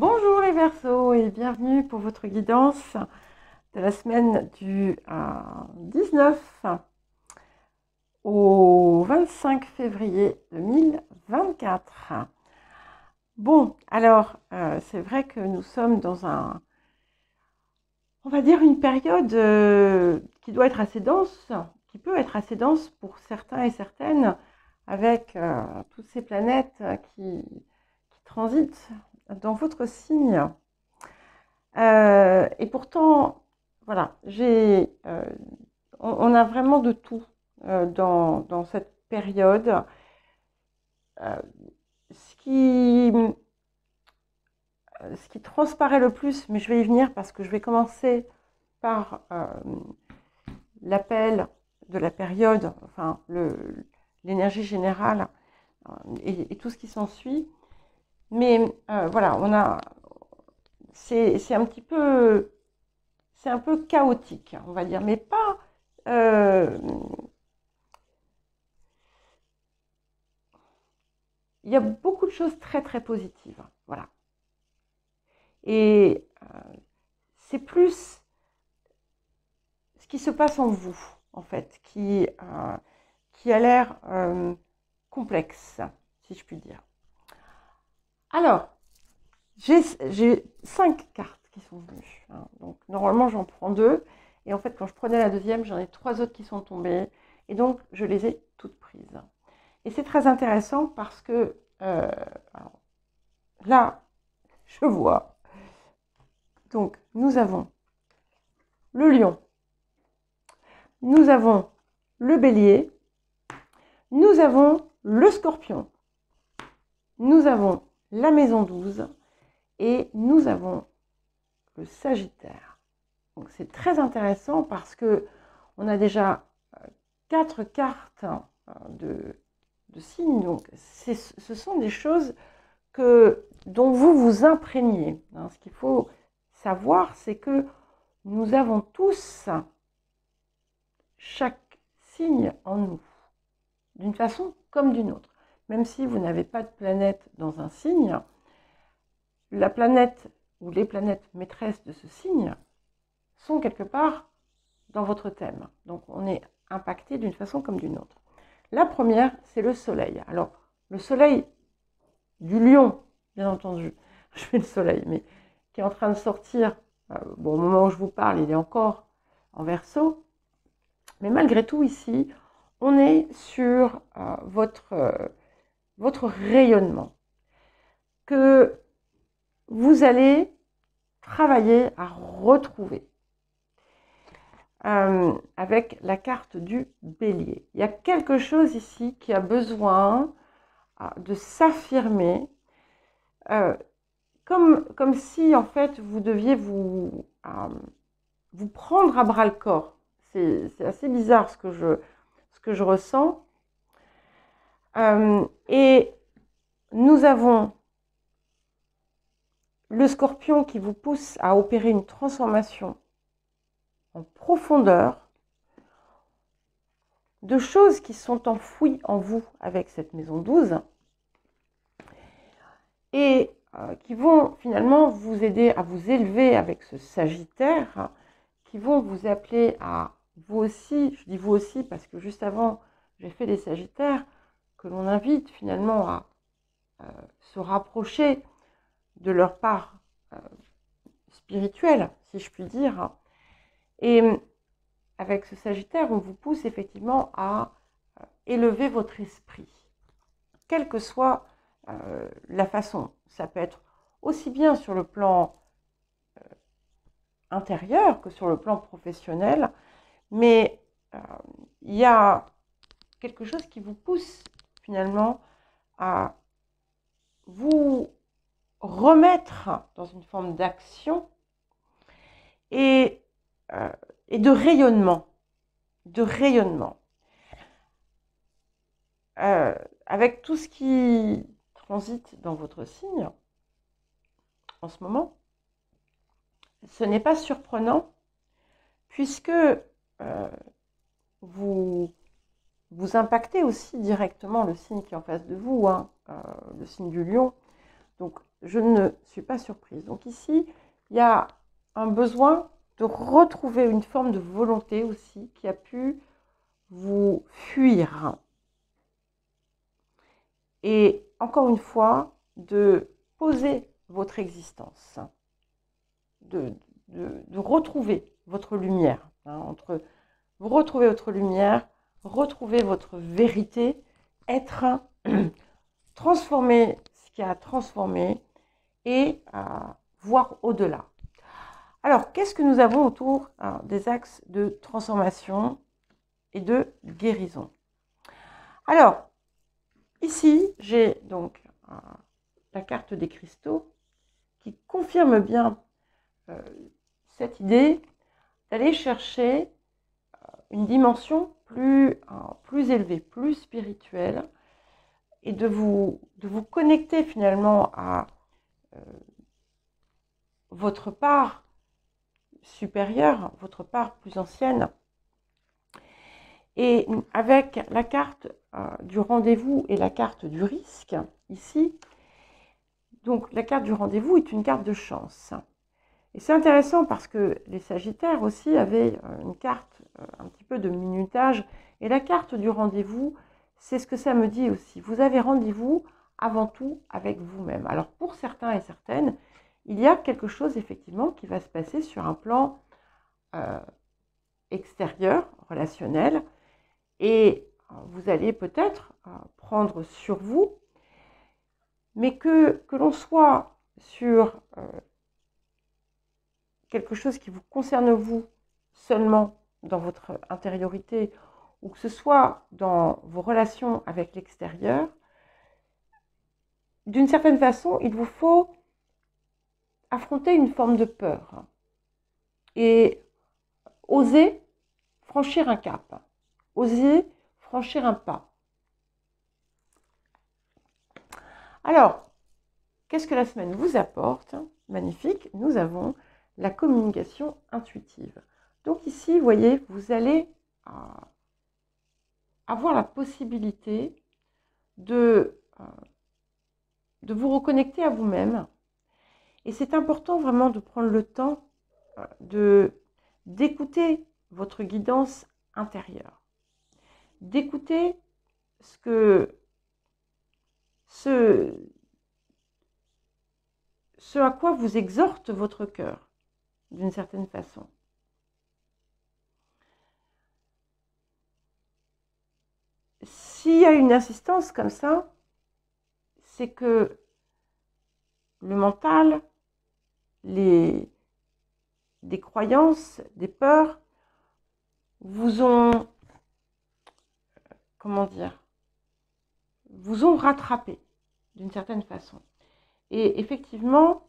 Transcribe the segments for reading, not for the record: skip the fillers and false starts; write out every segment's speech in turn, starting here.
Bonjour les Verseaux et bienvenue pour votre guidance de la semaine du 19 au 25 février 2024. Bon, alors c'est vrai que nous sommes dans on va dire une période qui doit être assez dense, qui peut être assez dense pour certains et certaines, avec toutes ces planètes qui transitent dans votre signe. Et pourtant, voilà, on a vraiment de tout dans cette période. Euh, ce qui, ce qui transparaît le plus, mais je vais y venir parce que je vais commencer par l'appel de la période, enfin l'énergie générale et tout ce qui s'ensuit. Mais voilà, c'est un peu chaotique, on va dire, mais pas. Il y a beaucoup de choses très très positives, voilà. Et c'est plus ce qui se passe en vous, en fait, qui a l'air complexe, si je puis dire. Alors, j'ai 5 cartes qui sont venues. Hein. Donc, normalement, j'en prends 2. Et en fait, quand je prenais la deuxième, j'en ai 3 autres qui sont tombées. Et donc, je les ai toutes prises. Et c'est très intéressant parce que alors, là, je vois. Donc, nous avons le lion. Nous avons le bélier. Nous avons le scorpion. Nous avons la maison 12. Et nous avons le Sagittaire. Donc c'est très intéressant parce que on a déjà 4 cartes de signes. Donc ce sont des choses dont vous vous imprégnez. Hein. Ce qu'il faut savoir, c'est que nous avons tous chaque signe en nous, d'une façon comme d'une autre. Même si vous n'avez pas de planète dans un signe, la planète ou les planètes maîtresses de ce signe sont quelque part dans votre thème. Donc on est impacté d'une façon comme d'une autre. La première, c'est le soleil. Alors, le soleil du lion, bien entendu, je fais le soleil, mais qui est en train de sortir, bon, au moment où je vous parle, il est encore en Verseau, mais malgré tout, ici, on est sur votre rayonnement, que vous allez travailler à retrouver. Avec la carte du bélier. Il y a quelque chose ici qui a besoin de s'affirmer, comme si en fait vous deviez vous prendre à bras le corps. C'est assez bizarre ce que je ressens. Et nous avons le scorpion qui vous pousse à opérer une transformation en profondeur de choses qui sont enfouies en vous avec cette maison 12 et qui vont finalement vous aider à vous élever avec ce Sagittaire, qui vont vous appeler à vous aussi, je dis vous aussi parce que juste avant j'ai fait des Sagittaires, que l'on invite finalement à se rapprocher de leur part spirituelle, si je puis dire. Et avec ce Sagittaire, on vous pousse effectivement à élever votre esprit, quelle que soit la façon. Ça peut être aussi bien sur le plan intérieur que sur le plan professionnel, mais il y a quelque chose qui vous pousse finalement à vous remettre dans une forme d'action et de rayonnement. Avec tout ce qui transite dans votre signe en ce moment, ce n'est pas surprenant puisque vous impactez aussi directement le signe qui est en face de vous, hein, le signe du lion. Donc je ne suis pas surprise. Donc ici, il y a un besoin de retrouver une forme de volonté aussi qui a pu vous fuir. Et encore une fois, de poser votre existence, de retrouver votre lumière. Entre vous retrouvez votre lumière, retrouver votre vérité, être transformer ce qui a transformé et voir au-delà. Alors, qu'est-ce que nous avons autour des axes de transformation et de guérison? Alors, ici, j'ai donc la carte des cristaux qui confirme bien cette idée d'aller chercher une dimension plus élevée, plus spirituelle, et de vous connecter finalement à votre part supérieure, votre part plus ancienne. Et avec la carte du rendez-vous et la carte du risque, ici, donc la carte du rendez-vous est une carte de chance. Et c'est intéressant parce que les Sagittaires aussi avaient une carte un petit peu de minutage. Et la carte du rendez-vous, c'est ce que ça me dit aussi. Vous avez rendez-vous avant tout avec vous-même. Alors pour certains et certaines, il y a quelque chose effectivement qui va se passer sur un plan extérieur, relationnel. Et vous allez peut-être prendre sur vous, mais que l'on soit sur quelque chose qui vous concerne vous seulement dans votre intériorité, ou que ce soit dans vos relations avec l'extérieur, d'une certaine façon, il vous faut affronter une forme de peur et oser franchir un cap, oser franchir un pas. Alors, qu'est-ce que la semaine vous apporte? Magnifique, nous avons la communication intuitive. Donc ici, vous voyez, vous allez avoir la possibilité de vous reconnecter à vous-même. Et c'est important vraiment de prendre le temps d'écouter votre guidance intérieure, d'écouter ce à quoi vous exhorte votre cœur, d'une certaine façon. S'il y a une insistance comme ça, c'est que le mental, des croyances, des peurs, vous ont, vous ont rattrapé d'une certaine façon. Et effectivement,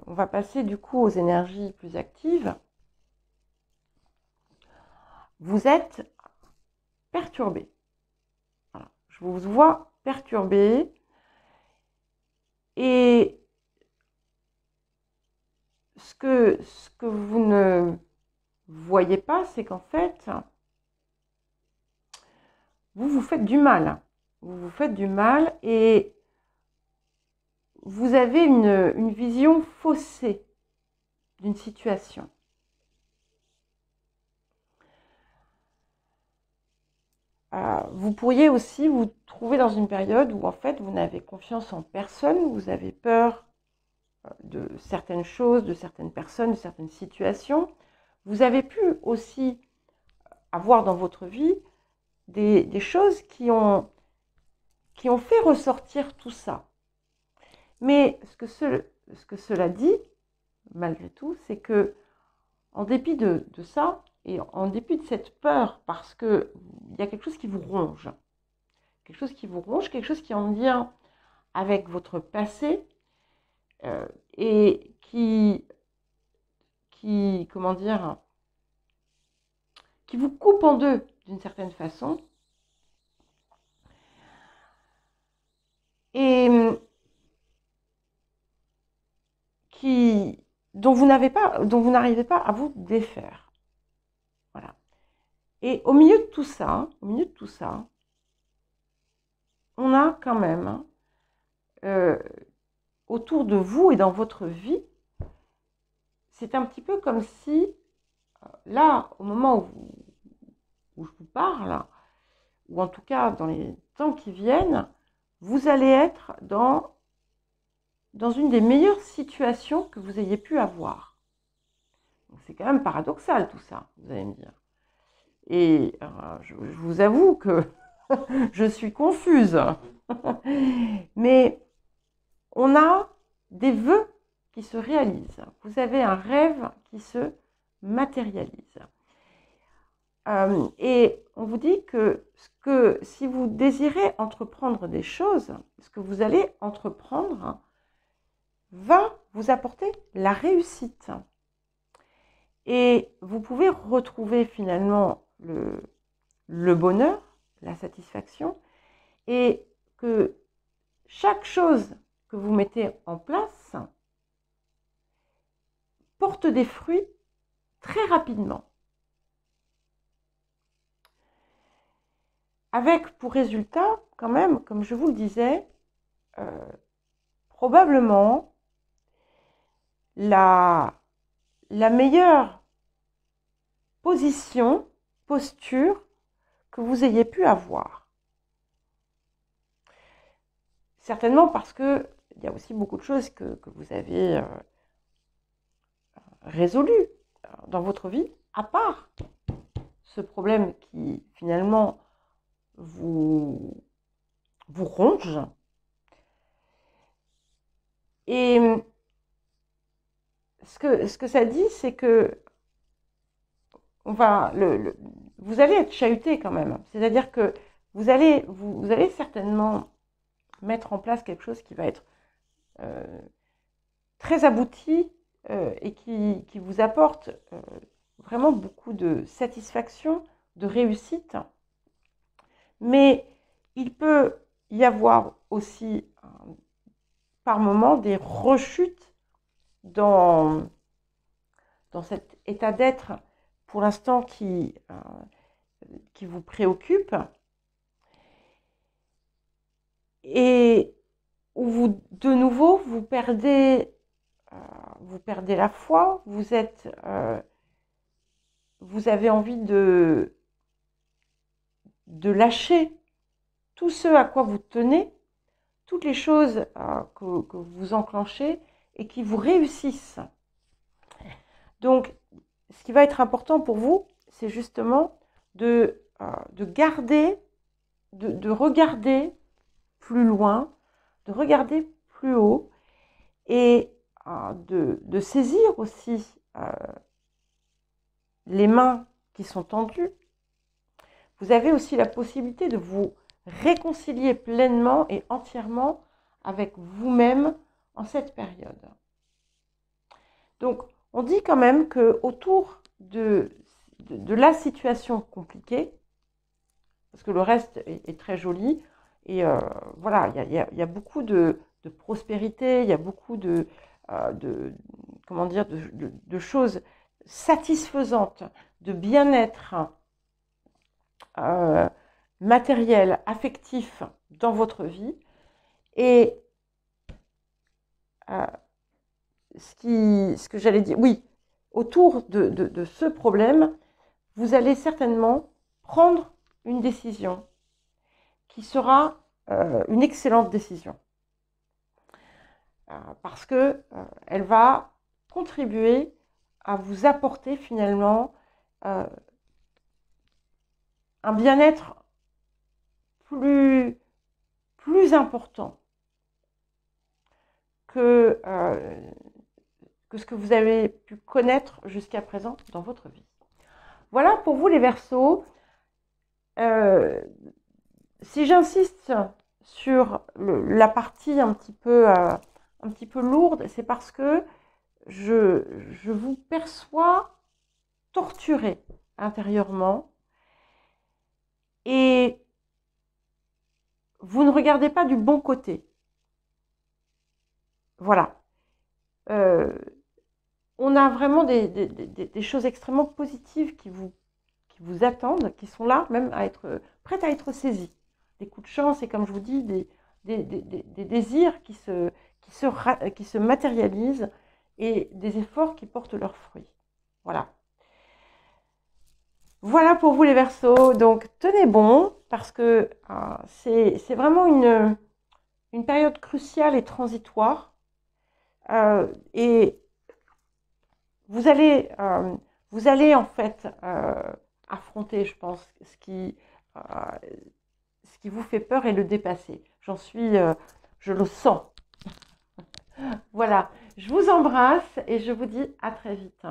on va passer du coup aux énergies plus actives. Vous êtes perturbé. Voilà. Je vous vois perturbé. Et ce que vous ne voyez pas, c'est qu'en fait, vous vous faites du mal. Vous vous faites du mal et vous avez une vision faussée d'une situation. Vous pourriez aussi vous trouver dans une période où en fait vous n'avez confiance en personne, vous avez peur de certaines choses, de certaines personnes, de certaines situations. Vous avez pu aussi avoir dans votre vie des choses qui ont fait ressortir tout ça. Mais ce que cela dit, malgré tout, c'est que en dépit de ça, et en dépit de cette peur, parce qu'il y a quelque chose qui vous ronge, quelque chose qui est en lien avec votre passé, et qui vous coupe en deux d'une certaine façon, et dont vous n'arrivez pas à vous défaire. Voilà. Et au milieu de tout ça, on a quand même autour de vous et dans votre vie, c'est un petit peu comme si, là, au moment où je vous parle, ou en tout cas dans les temps qui viennent, vous allez être dans une des meilleures situations que vous ayez pu avoir. C'est quand même paradoxal tout ça, vous allez me dire. Et je vous avoue que je suis confuse. Mais on a des vœux qui se réalisent. Vous avez un rêve qui se matérialise. Et on vous dit que si vous désirez entreprendre des choses, ce que vous allez entreprendre va vous apporter la réussite. Et vous pouvez retrouver finalement le bonheur, la satisfaction, et que chaque chose que vous mettez en place porte des fruits très rapidement. Avec pour résultat, quand même, comme je vous le disais, probablement la meilleure posture que vous ayez pu avoir. Certainement parce que il y a aussi beaucoup de choses que vous avez résolues dans votre vie, à part ce problème qui finalement vous ronge. Et ce que ça dit, c'est que vous allez être chahuté quand même. C'est-à-dire que vous allez certainement mettre en place quelque chose qui va être très abouti et qui vous apporte vraiment beaucoup de satisfaction, de réussite. Mais il peut y avoir aussi par moments des rechutes dans cet état d'être pour l'instant qui vous préoccupe et où de nouveau vous perdez la foi, vous avez envie de lâcher tout ce à quoi vous tenez, toutes les choses que vous enclenchez et qui vous réussissent. Donc, ce qui va être important pour vous, c'est justement de garder, de regarder plus loin, de regarder plus haut et de saisir aussi les mains qui sont tendues. Vous avez aussi la possibilité de vous réconcilier pleinement et entièrement avec vous-même en cette période. Donc, on dit quand même qu'autour de la situation compliquée, parce que le reste est très joli, et voilà, il y a beaucoup de prospérité, il y a beaucoup de choses satisfaisantes, de bien-être matériel, affectif dans votre vie. Et ce que j'allais dire, oui, autour de ce problème, vous allez certainement prendre une décision qui sera une excellente décision. Parce que elle va contribuer à vous apporter finalement un bien-être plus important que ce que vous avez pu connaître jusqu'à présent dans votre vie. Voilà pour vous les Verseaux. Si j'insiste sur la partie un petit peu lourde, c'est parce que je vous perçois torturé intérieurement et vous ne regardez pas du bon côté. Voilà. On a vraiment des choses extrêmement positives qui vous attendent, qui sont là même prêtes à être saisies. Des coups de chance et comme je vous dis, des désirs qui qui se matérialisent et des efforts qui portent leurs fruits. Voilà. Voilà pour vous les Verseaux. Donc tenez bon parce que c'est vraiment une période cruciale et transitoire. Et vous allez en fait affronter, je pense, ce qui vous fait peur et le dépasser. Je le sens. Voilà, je vous embrasse et je vous dis à très vite.